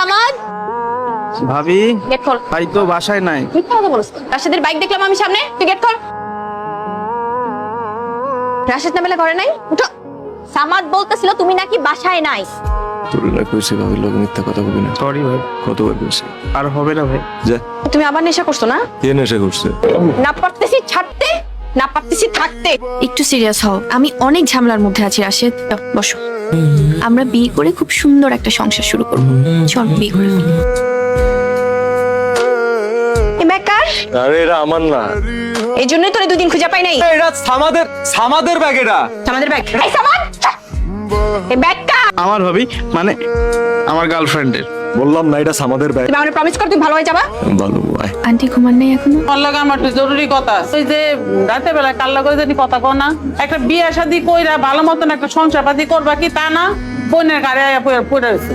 সামাদ ভাবি গেট খোল। ভাই তো বাসায় নাই। মিথ্যা কথা বলছিস। রাশেদের বাইক দেখলাম আমি সামনে, তুই গেট খোল। রাশেদ না বেলা ঘরে নাই, উঠো। সামাদ বলতেছিল তুমি নাকি বাসায় নাই। তোর কইছে ভাবির লোক মিথ্যা কথা বলবি না। সরি ভাই, কতবার কইছে? আর হবে না ভাই। যা। তুমি আবার নেশা করছো না? কে নেশা করছে? না পারতেছি ছাড়তে, না পারতেছি থাকতে। একটু সিরিয়াস হও, আমি অনেক ঝামেলার মধ্যে আছি রাশেদ। বসো, আমরা বিয়ে করে খুব সুন্দর একটা সংসার শুরু করবো। চল বিয়ে করে ফেলি। এই ব্যাগ কার? আরে এটা আমার না। এই জন্যই তোরে দুদিন খুঁজে পাই নাই। এটা সামাদের ব্যাগ এটা। আমাদের ব্যাগ। এই সামাদ, এই ব্যাগ কার? আমার ভাবি মানে আমার গার্লফ্রেন্ডের। বললাম না এটা সামাদের ব্যাগ। তুমি আমাকে প্রমিস কর তুমি ভালো হয়ে যাবা। ভালো ভাই। আন্টি ঘুমান নাই এখনো? আমার লাগে আমার একটু জরুরি কথা আছে। ওই যে রাতে বেলা কাল্লা করে জানি কথা কও না, একটা বিয়ে শাদী কইরা ভালো মতন একটা সংসার পাতি করবা কি তা না, বোনের গাড়ি আয়া পড়ে রয়েছে।